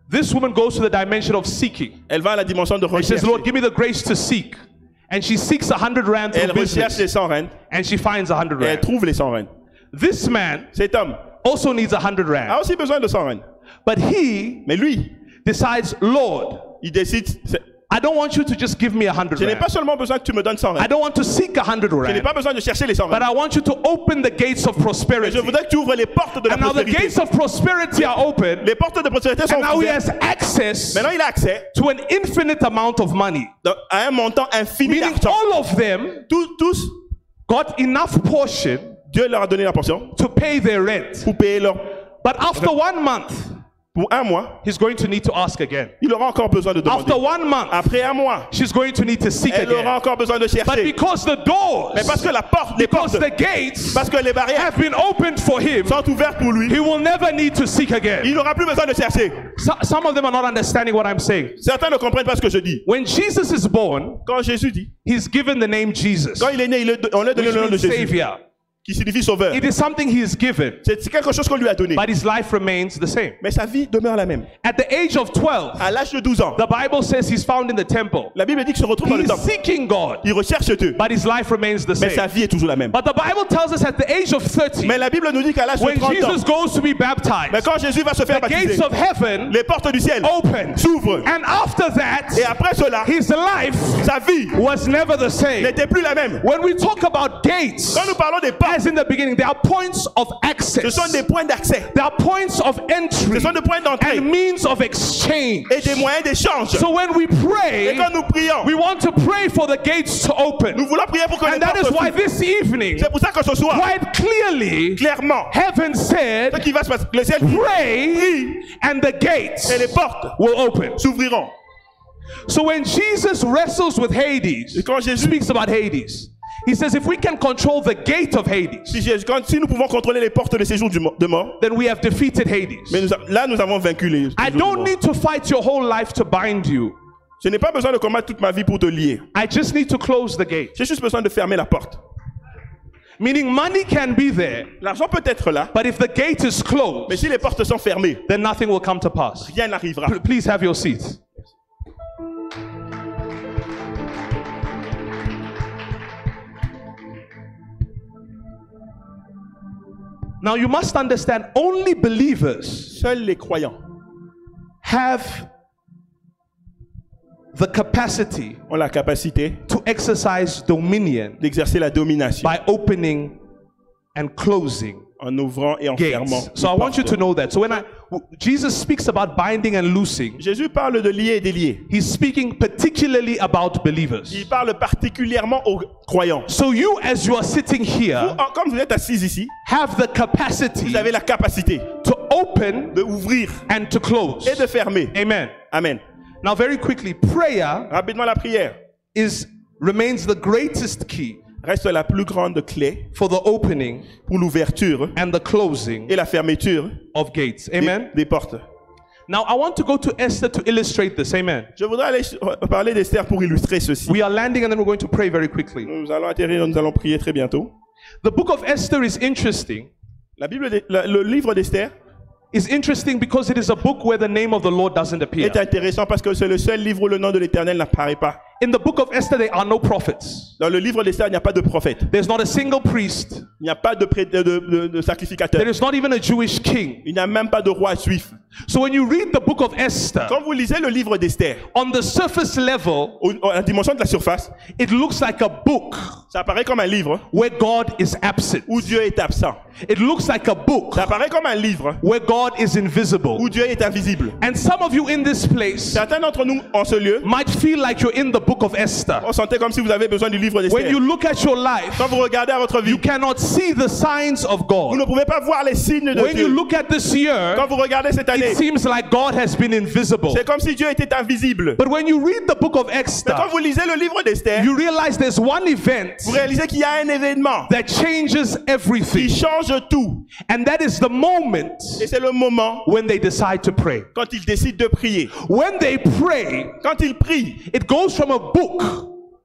This woman goes to the dimension of seeking. Elle va à la dimension de She says, recherche. Lord, give me the grace to seek. And she seeks 100 rand Elle through recherche business. les 100 rand And she finds 100 et elle rand. trouve les 100 rand. This man Cet homme also needs 100 a rand. aussi besoin de 100 rand. But he Mais lui, decides, Lord, il décide, I don't want you to just give me 100 je n'ai pas rand. seulement besoin que tu me donnes 100 I rand. don't want to seek 100 Je n'ai rand. pas besoin de chercher les 100 But rand. I want you to open the gates of Mais prosperity. je voudrais que tu ouvres les portes de la And now the prospérité. gates of prosperity are open. Les portes de prospérité sont And now he ouvertes. has access Maintenant, il a accès to an infinite amount of money. à un montant infini Meaning d'argent. all of them Tous, got enough portion Dieu leur a donné la portion to pay their rent. pour payer leur... But after 1 month, Pour un mois, he's going to need to ask again. il aura encore besoin de demander. After 1 month, Après un mois, she's going to need to seek elle aura again. encore besoin de But chercher. because the doors, Mais parce que la porte, les because portes, the gates parce que les barrières have been opened for him, sont ouvertes pour lui, he will never need to seek again. il n'aura plus besoin de chercher. Some of them are not understanding what I'm saying. Certains ne comprennent pas ce que je dis. When Jesus is born, Quand Jésus dit, he's given the name Jesus, quand il est né, on lui a donné which le nom de means Jésus, Savior. qui signifie sauveur. It is something he is given, C'est quelque chose qu'on lui a donné. but his life remains the same. Mais sa vie demeure la même. At the age of 12, À l'âge de 12 ans, the Bible says he's found in the temple. la Bible dit qu'il se retrouve dans le He's temple. seeking God, Il recherche Dieu. but his life remains the Mais sa same. vie est toujours la même. But the Bible tells us at the age of 30, Mais la Bible nous dit qu'à l'âge de when 30 ans, Jesus goes to be mais baptized, quand Jésus va se faire the gates baptiser, of heaven les portes du ciel open. s'ouvrent. And after that, Et après cela, his life sa vie was never the same. n'était plus la même. When we talk about gates, Quand nous parlons des portes, as in the beginning, there are points of ce access, sont des points d'accès. there are points of entry, Ce sont des points d'entrée and means of exchange. et des moyens d'échange. So when we Et pray, quand nous prions, we want to pray for the gates to nous open. voulons prier pour que les And that portes is why s'ouvrent. this evening, C'est pour ça que ce soir, quite clearly, clairement, heaven ce said, qui va se passer, le ciel pray and the gates et les portes will open. s'ouvriront. So when Jesus wrestles with Hades, Et quand Jésus, speaks about Hades, he says if we can control the gate of Hades, si nous pouvons contrôler les portes de séjour de mort, then we have defeated Hades. mais là nous avons vaincu les. I don't need to fight your whole life to bind you. Je n'ai pas besoin de combattre toute ma vie pour te lier. I just need to close the gate. J'ai juste besoin de fermer la porte. Meaning money can be there, L'argent peut être là, but if the gate is mais closed, si les portes sont fermées, then nothing will come to pass. rien n'arrivera. Please have your seats. Now you must understand, only believers Seuls les croyants have the capacity ont la capacité to exercise dominion d'exercer la domination by opening and closing en ouvrant et en fermant. gates. So I want you to know that. So when Jesus speaks about binding and loosing, Jésus parle de lier et délier. he's speaking particularly about believers. Il parle particulièrement aux croyants. So you, as you are sitting Vous, here, comme vous êtes assis ici, have the capacity vous avez la capacité to open de ouvrir and to close. et de fermer. Amen. Amen. Now very quickly, prayer Rapidement, la prière remains the greatest key reste la plus grande clé for the opening pour l'ouverture and the closing et la fermeture of gates. Amen. des portes. Now I want to go to Esther to illustrate this. Amen. Je voudrais aller parler d'Esther pour illustrer ceci. We are landing and then we're going to pray very quickly. Nous allons atterrir, nous allons prier très bientôt. The book of Esther is interesting. La Bible, le livre d'Esther Is interesting because it is a book where the name of the Lord doesn't appear. est intéressant parce que c'est le seul livre où le nom de l'Éternel n'apparaît pas. In the book of Esther, there are no prophets. Dans le livre d'Esther, il n'y a pas de prophète. There's not a single priest. Il n'y a pas de sacrificateur. There is not even a Jewish king. Il n'y a même pas de roi juif. So when you read the book of Esther, Quand vous lisez le livre d'Esther, on the surface level, à la dimension de la surface, it looks like a book ça apparaît comme un livre where God is absent. où Dieu est absent. It looks like a book Ça apparaît comme un livre where God is invisible. où Dieu est invisible. And some of you in this place Certains d'entre nous, en ce lieu, might feel like you're in the book, book of Esther. On sentait comme si vous avez besoin du livre When d'Esther. you look at your life, Quand vous regardez à votre vie, you cannot see the signs of vous God. ne pouvez pas voir les signes de When you Dieu. look at this year, Quand vous regardez cette année, it seems like God has been invisible. c'est comme si Dieu était invisible. But when you read the book of Mais Esther, quand vous lisez le livre d'Esther, you realize there's one event vous réalisez qu'il y a un événement that changes qui everything. change tout. And that is the moment Et c'est le moment when they decide to pray. quand ils décident de prier. When they pray, Quand ils prient, it goes from a book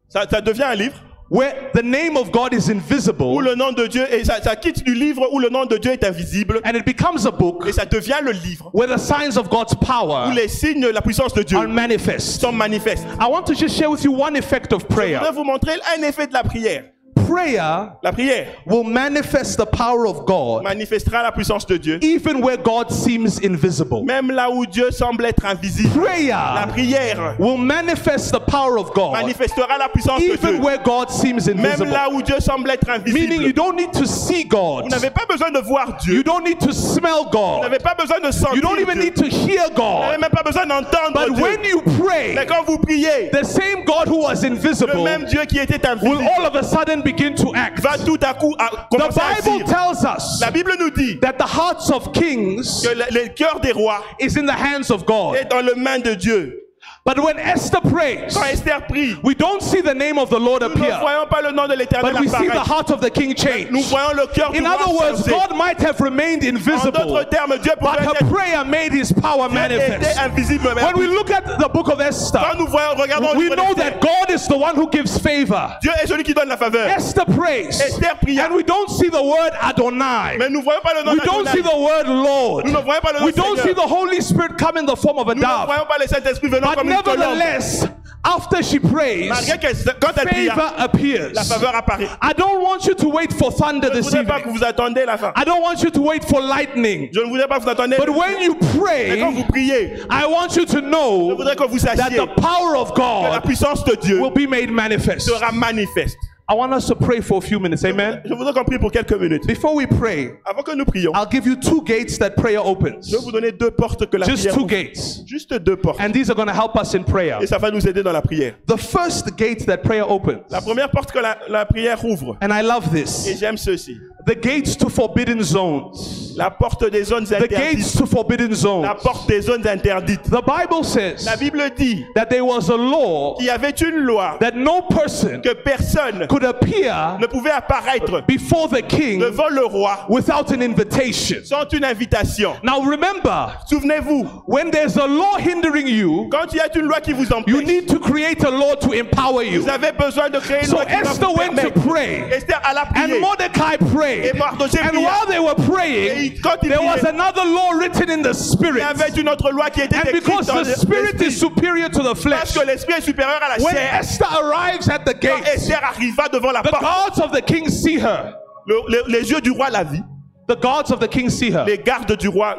ça devient un livre where the name of God is où invisible, le nom de Dieu, et ça quitte du livre où le nom de Dieu est invisible, and it becomes a book et ça devient le livre where the signs of God's où power les signes, la puissance de Dieu are manifest. sont manifestes. I want to just share with you one effect of Je prayer. voudrais vous montrer un effet de la prière. Prayer La prière will manifest the power of God manifestera la puissance de Dieu, even where God seems invisible. même là où Dieu semble être invisible. La Prayer prière will manifest the power of God manifestera la puissance de even Dieu, where God seems même invisible. là où Dieu semble être Meaning you invisible. don't need to see God. Vous n'avez pas besoin de voir Dieu. You don't need to smell Vous God. n'avez pas besoin de sentir You don't even Dieu. need to hear Vous n'avez God. même pas besoin d'entendre But Dieu. when you pray, Mais quand vous priez, the same God who was le invisible même Dieu qui était will invisible all of a sudden begin to act. va tout à coup The commencer à Bible agir. tells us La Bible nous dit that the hearts of kings que le cœur des rois is in the hands of God. est dans les mains de Dieu. But when Esther prays, Quand Esther prie, we don't see the name of the Lord nous ne appear, voyons pas le nom de l'Éternel but we see the apparaître. heart of the king change. Nous voyons le cœur du In roi other words, changer. God might have remained En invisible, d'autres termes, Dieu but pouvait her être prayer made his power était manifest. invisible. Mais When we look at the book of quand Esther, nous voyons, regardons le we livre know d'Esther, that God is the one who gives favor. Dieu est celui qui donne la faveur. Esther prays, Esther pria. and we don't see the word Adonai. Mais nous ne voyons pas le nom We don't see d'Adonai. the word Lord. Nous ne voyons pas le nom We don't see Seigneur. the Holy Spirit come in the form of a Nous ne dove. voyons pas le Saint-Esprit venant But comme une colombe. nevertheless, after she prays, Malgré que quand elle pria, favor appears. la faveur apparaît. I don't want you to wait for thunder Je ne this voudrais pas que evening. vous attendiez la fin. I don't want you to wait for lightning. Je ne voudrais pas que vous attendiez. But when you Mais quand vous pray, priez, I want you to je know voudrais que vous that sachiez the power of que la God puissance de Dieu will be made manifest. sera manifeste. I want us to pray for a few minutes. Amen. Je voudrais qu'on prie pour quelques minutes. Before we pray, Avant que nous prions, I'll give you two gates that prayer opens. je vais vous donner deux portes que la Just prière two ouvre. gates. Juste deux portes. And these are going to help us in prayer. Et ça va nous aider dans la prière. The first gate that prayer opens, La première porte que la prière ouvre, and I love et this, j'aime ceci, the gates to forbidden zones. la porte des zones The gates interdites. to forbidden zones. La porte des zones interdites. The Bible says La Bible dit that there was a law qu'il y avait une loi that no person que personne could appear ne pouvait apparaître before the king devant le roi without an invitation. sans une invitation. Now remember, Souvenez-vous, when there's a law hindering you, quand il y a une loi qui vous you empêche, need to create a law to empower you. vous avez besoin de créer une So loi qui va Esther vous went to permettre. pray, Esther alla and prier. Mordecai prayed. Et Mardochée And pria. while they were praying, Quand il there was priait, another law written in the il spirit. y avait une autre loi qui était And écrite because dans the spirit is l'esprit. superior to the Parce flesh, que l'esprit est supérieur à la when chair. Esther arrives at the Quand gate, Esther arriva devant la the porte, guards of the king see her. les yeux du roi la vit. The guards of the king see her. Les gardes du roi.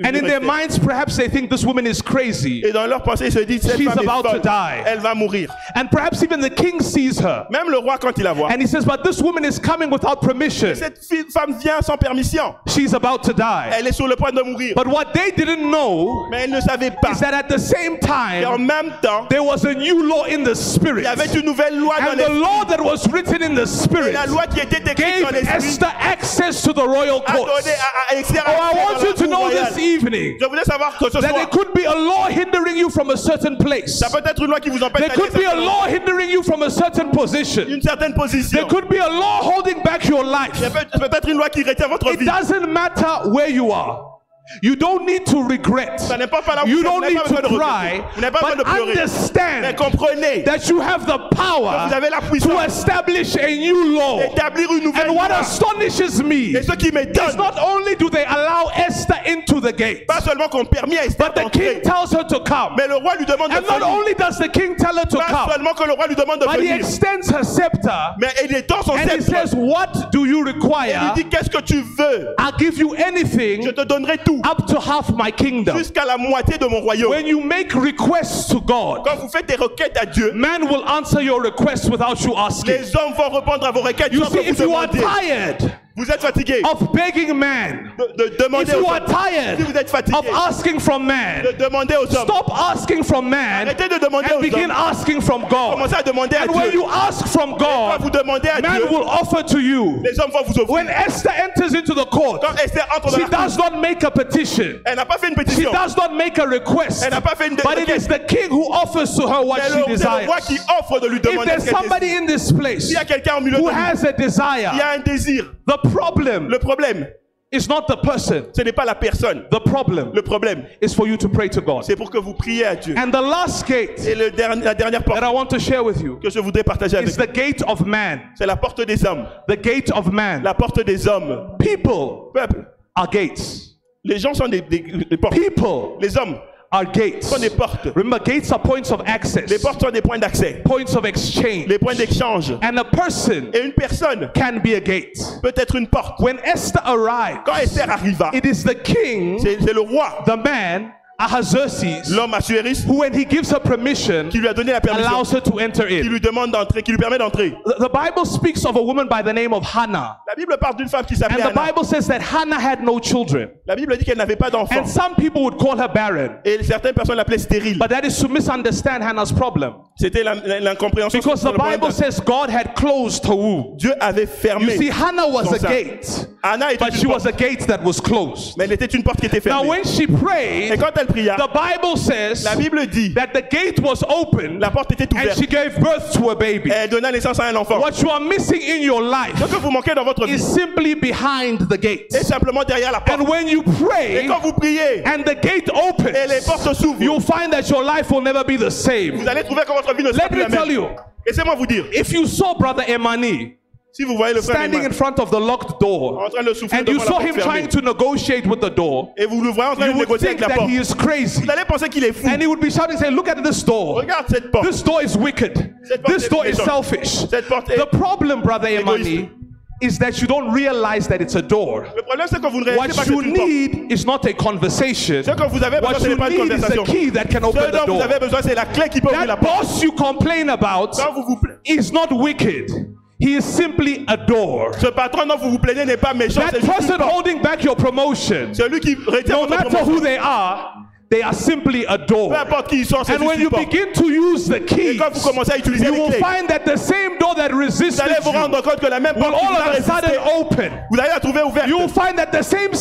And in their restaient. minds, perhaps they think this woman is crazy. Et dans leur pensée, ils se disent, cette She's femme est about to folle. die. Elle va mourir. And perhaps even the king sees her. Même le roi, quand il la voit, And he says, but this woman is coming without permission. cette femme vient sans permission. She's about to die. Elle est sur le point de mourir. But what they didn't know Mais elle ne savait pas is that at the same qu'en time, même temps, there was a new law in the spirit. il y avait une nouvelle loi dans And the l'esprit. law that was written in the Et spirit la loi qui était écrite gave dans l'esprit Esther access to the royal a court. donné à Esther Oh, I accès want dans you la to cour know royale. this evening Je voulais savoir que ce that there soir, could be a law hindering you from a certain place. ça peut être une loi qui vous empêche There d'aller could be a certainement law hindering you from a certain position. une certaine position. There could be a law holding back your life. Il y a peut-être une loi qui retient votre It vie. doesn't matter where you are. You don't need to regret. Ça n'est pas là où You vous don't n'avez need pas besoin to de cry. regretter. Vous n'avez pas besoin de But pleurer. Mais understand comprenez that you have the power vous avez la to puissance establish a new law. d'établir une nouvelle And what loi. astonishes me Et ce qui is m'étonne, not only do they allow Esther into the gate, pas seulement qu'on permet à Esther but the king d'entrer, tells her to come. mais le roi lui demande de And not venir. only does the king tell her to Pas come, seulement que le roi lui demande de but he venir, extends her scepter mais il étend son and he sceptre. says, what do you Il lui require? dit, qu'est-ce que tu veux? I'll give you Je anything te donnerai tout, up to half my kingdom. jusqu'à la moitié de mon royaume. When you make requests to God, Quand vous faites des requêtes à Dieu, man will answer your requests without you asking. les hommes vont répondre à vos requêtes You sans see, que if vous you are demandiez. tired Vous êtes fatigué of begging man de demander If you aux are hommes. tired Si vous êtes fatigué of asking from man, de demander aux hommes, stop asking from man arrêtez de demander and aux begin hommes. asking from God. Commencez à demander à And when Dieu. you ask from Quand vous God, demandez à man Dieu, will offer to you. les hommes vont vous offrir. When Esther enters into the court, Quand Esther entre dans she la cour, does not make a petition. elle n'a pas fait une She pétition. does not make a request. Elle n'a pas fait une But it is the king who offers to her what C'est she le desires. roi qui offre de lui If demander there's ce qu'elle désire. somebody in this place S'il y a quelqu'un au milieu de who nous, has a il y desire, a un désir. the problem Le problème, is not the person. ce n'est pas la personne. The problem Le problème, is for you to pray to God. c'est pour que vous priez à Dieu. And the last gate Et la dernière porte that I want to share with you que je voudrais partager avec is vous, the gate of man. c'est la porte des hommes. The gate of man. La porte des hommes. People Peuple, are gates. les gens sont des portes. People Les hommes are gates. sont des portes. Remember, gates are points of access, Les portes sont des points d'accès, points of exchange. les points d'échange. And a person Et une personne can be a gate. peut être une porte. When Esther arrived, Quand Esther arriva, it is the king, c'est le roi, the man, Ahasuerus, l'homme Assuérus, who when he gives her permission, qui lui a donné la permission, allows her to enter qui in. lui demande d'entrer, qui lui permet d'entrer. The Bible speaks of a woman by the name of Hannah. La Bible parle d'une femme qui s'appelait And the Anna. Bible says that Hannah had no children. La Bible dit qu'elle n'avait pas d'enfant. And some people would call her barren. Et certaines personnes l'appelaient stérile. But that is to misunderstand Hannah's problem. C'était l'incompréhension. Because sur the le problème Bible de- says God had closed her womb. Dieu avait You fermé. see, Hannah was son a sein. gate, Anna était but une she was porte, a gate that was closed. mais elle était une porte qui était Now, fermée. when she Et prayed, quand elle pria, the Bible says la Bible dit, that the gate was open la porte était and ouverte. she gave birth to a baby. Et elle donna naissance à un enfant. What you are missing in your life Ce que vous manquez dans votre vie is simply behind the gate. est simplement derrière la porte. And when you Et pray quand vous priez and the gate et les opens, portes s'ouvrent, you'll find that your life will never be the same. vous allez trouver que votre vie ne sera Let plus me la tell même. you, Laissez-moi vous dire, if you saw Brother Emani si vous voyez le frère standing Emmanuel in front of the locked door en train de souffler and you devant la saw porte him fermée, trying to negotiate with the door, et vous le voyez en train you de would négocier think avec la that porte, he is crazy. vous allez penser qu'il est fou. And he would be shouting, saying, look at this door. Regarde cette porte. This door is wicked. Cette porte This est door is méchante. selfish. Cette porte est The problem, Brother égoïste. Emani, is that you don't realize that it's a door. Le problème, c'est que vous ne réalisez pas What que you c'est une porte. need is not a conversation. Ce que vous avez besoin, What ce n'est you pas une need is the conversation. key that can Ce open the dont vous door. avez besoin, c'est la clé qui peut ouvrir la That porte. boss you complain about Quand vous vous plaignez, is not wicked. He is simply a door. ce patron dont vous vous plaignez n'est pas méchant, c'est That juste une person porte. holding back your promotion, Celui qui retient no votre matter promotion, who they are simply a door. peu importe qui ils sont, c'est And juste when une you porte. begin to use the Et keys, quand vous commencez à utiliser you les will clés, find that the same door that vous resisted allez vous you rendre compte que la même will porte qui vous all a of a résisté, sudden open. vous allez la trouver ouverte. You will find that the same